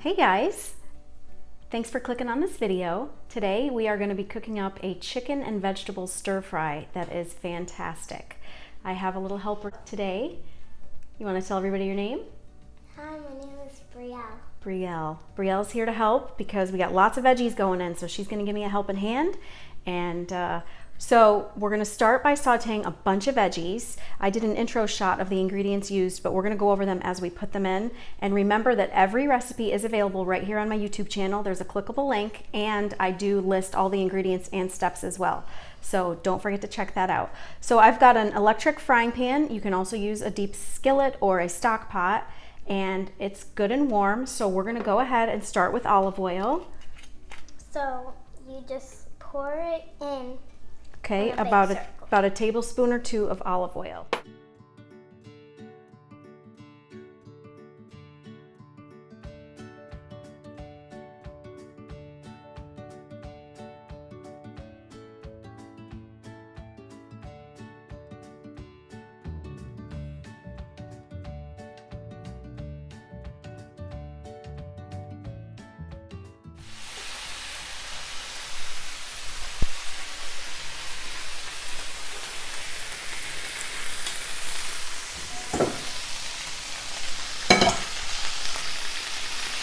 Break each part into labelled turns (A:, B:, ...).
A: Hey guys, thanks for clicking on this video. Today we are going to be cooking up a chicken and vegetable stir fry that is fantastic. I have a little helper today. You want to tell everybody your name?
B: Hi, my name is Brielle.
A: Brielle's here to help because we got lots of veggies going in, so she's going to give me a helping hand. And so we're going to start by sauteing a bunch of veggies. I did an intro shot of the ingredients used, but we're going to go over them as we put them in. And remember that every recipe is available right here on my YouTube channel. There's a clickable link, and I do list all the ingredients and steps as well. So don't forget to check that out. So I've got an electric frying pan. You can also use a deep skillet or a stock pot, and it's good and warm. So we're going to go ahead and start with olive oil.
B: So you just pour it in.
A: Okay, about a tablespoon or two of olive oil.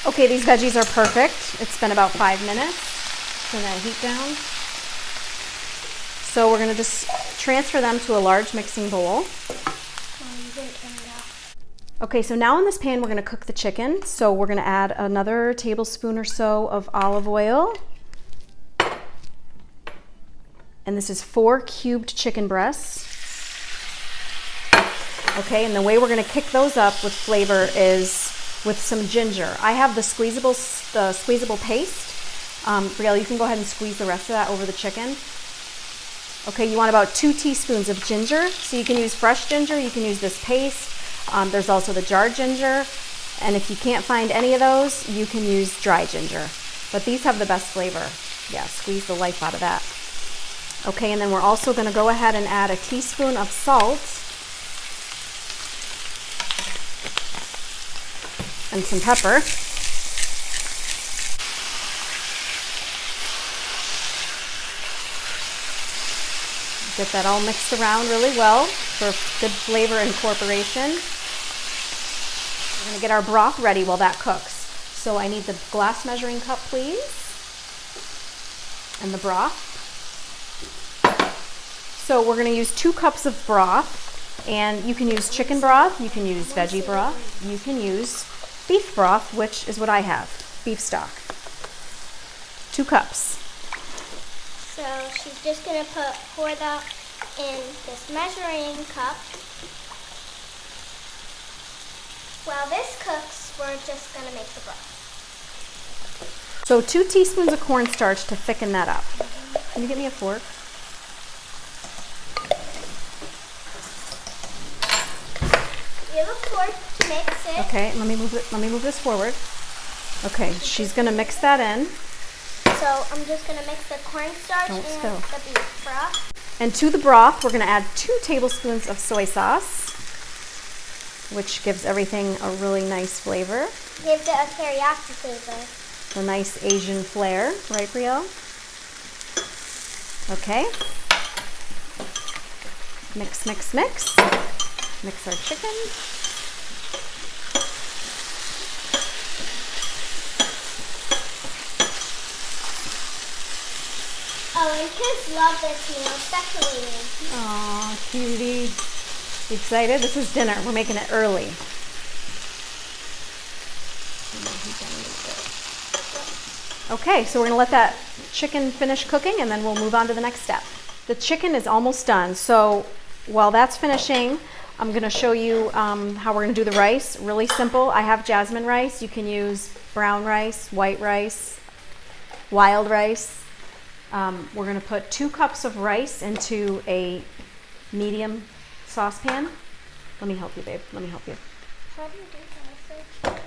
A: Okay, these veggies are perfect. It's been about 5 minutes. Turn that heat down. So we're going to just transfer them to a large mixing bowl. Okay, so now in this pan we're going to cook the chicken. So we're going to add another tablespoon or so of olive oil. And this is 4 cubed chicken breasts. Okay, and the way we're going to kick those up with flavor is with some ginger. I have the squeezable paste. Brielle, you can go ahead and squeeze the rest of that over the chicken. Okay, you want about 2 teaspoons of ginger. So you can use fresh ginger, you can use this paste. There's also the jarred ginger. And if you can't find any of those, you can use dry ginger. But these have the best flavor. Yeah, squeeze the life out of that. Okay, and then we're also going to go ahead and add a teaspoon of salt and some pepper. Get that all mixed around really well for good flavor incorporation. We're going to get our broth ready while that cooks. So I need the glass measuring cup, please, and the broth. So we're going to use 2 cups of broth, and you can use chicken broth, you can use veggie broth, you can use beef broth, which is what I have, beef stock. 2 cups.
B: So she's just going to pour that in this measuring cup. While this cooks, we're just going to make the broth.
A: So 2 teaspoons of cornstarch to thicken that up. Can you get me a fork?
B: You have a fork to mix it.
A: Okay, let me move this forward. Okay, she's going to mix that in.
B: So I'm just going to mix the cornstarch and the beef broth.
A: And to the broth, we're going to add 2 tablespoons of soy sauce, which gives everything a really nice flavor.
B: Gives it a teriyaki flavor.
A: A nice Asian flair, right, Brielle? Okay. Mix, mix, mix. Mix our chicken.
B: Oh, and kids love this meal, especially me.
A: Aw, cutie. You excited? This is dinner. We're making it early. Okay, so we're going to let that chicken finish cooking, and then we'll move on to the next step. The chicken is almost done, so while that's finishing, I'm going to show you how we're going to do the rice. Really simple. I have jasmine rice. You can use brown rice, white rice, wild rice. We're going to put 2 cups of rice into a medium saucepan. Let me help you, babe. Let me help you.
B: How do you do that?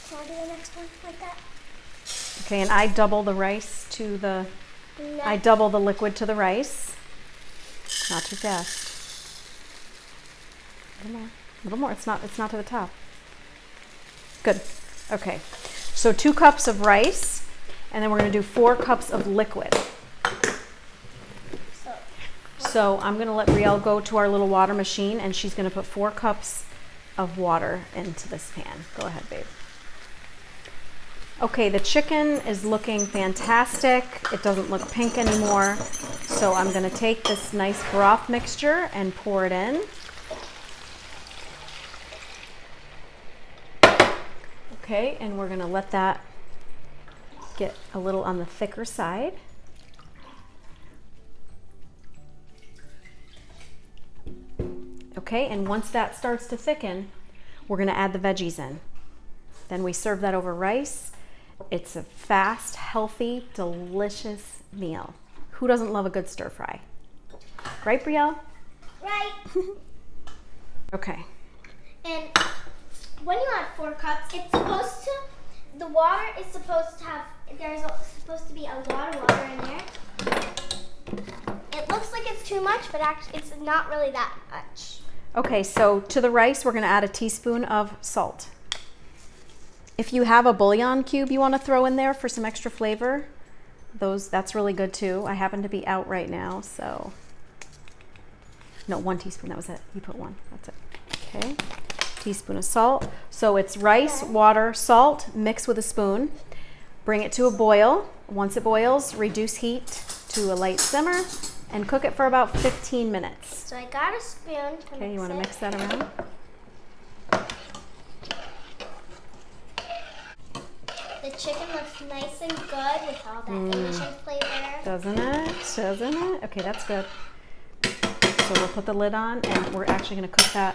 B: Can I do the next one like that?
A: Okay, and I double the rice to the...
B: No.
A: I double the liquid to the rice. Not too fast. A little more. It's not to the top. Good. Okay. So 2 cups of rice, and then we're going to do 4 cups of liquid. So I'm going to let Brielle go to our little water machine, and she's going to put 4 cups of water into this pan. Go ahead, babe. Okay, the chicken is looking fantastic. It doesn't look pink anymore. So I'm going to take this nice broth mixture and pour it in. Okay, and we're going to let that get a little on the thicker side. Okay, and once that starts to thicken, we're going to add the veggies in. Then we serve that over rice. It's a fast, healthy, delicious meal. Who doesn't love a good stir fry? Right, Brielle?
B: Right.
A: Okay.
B: And when you add 4 cups, it's supposed to, the water is supposed to have, supposed to be a lot of water in there. It looks like it's too much, but actually it's not really that much.
A: Okay, so to the rice, we're going to add a teaspoon of salt. If you have a bouillon cube you want to throw in there for some extra flavor, that's really good too. I happen to be out right now, so. No, 1 teaspoon, that was it. You put 1, that's it. Okay, teaspoon of salt. So it's rice, water, salt, mix with a spoon. Bring it to a boil. Once it boils, reduce heat to a light simmer and cook it for about 15 minutes.
B: So I got a spoon.
A: Okay, you want to mix that around?
B: The chicken looks nice and good with all that Asian flavor.
A: Doesn't it? Doesn't it? Okay, that's good. So we'll put the lid on, and we're actually going to cook that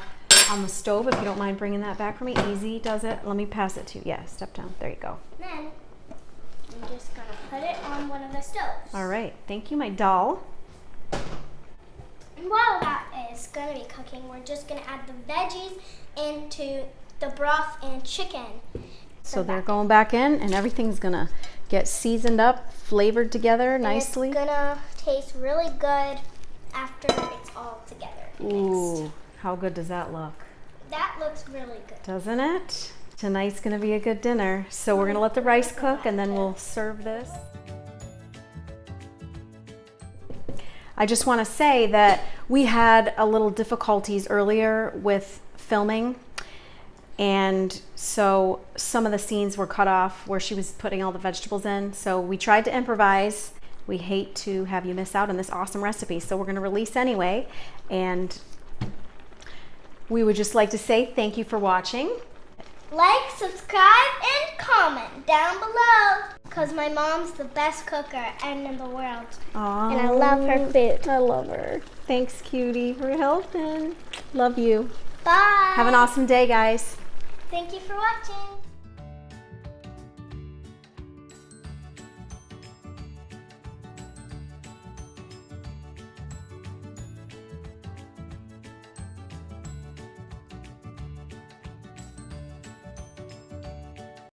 A: on the stove. If you don't mind bringing that back for me. Easy does it. Let me pass it to you. Yeah, step down. There you go.
B: Then I'm just going to put it on one of the stoves.
A: All right. Thank you, my doll.
B: And while that is going to be cooking, we're just going to add the veggies into the broth and chicken.
A: So they're going back in, and everything's going to get seasoned up, flavored together nicely.
B: And it's going to taste really good after it's all together.
A: Ooh,
B: mixed.
A: how good does that look?
B: That looks really good.
A: Doesn't it? Tonight's going to be a good dinner. So we're going to let the rice cook, and then we'll serve this. I just want to say that we had a little difficulties earlier with filming, and so some of the scenes were cut off where she was putting all the vegetables in. So we tried to improvise. We hate to have you miss out on this awesome recipe, so we're going to release anyway. And we would just like to say thank you for watching.
B: Like, subscribe, and comment down below, because my mom's the best cooker in the world.
A: Aww.
B: And I love her food.
A: I love her. Thanks, cutie, for helping. Love you.
B: Bye.
A: Have an awesome day, guys.
B: Thank you for watching.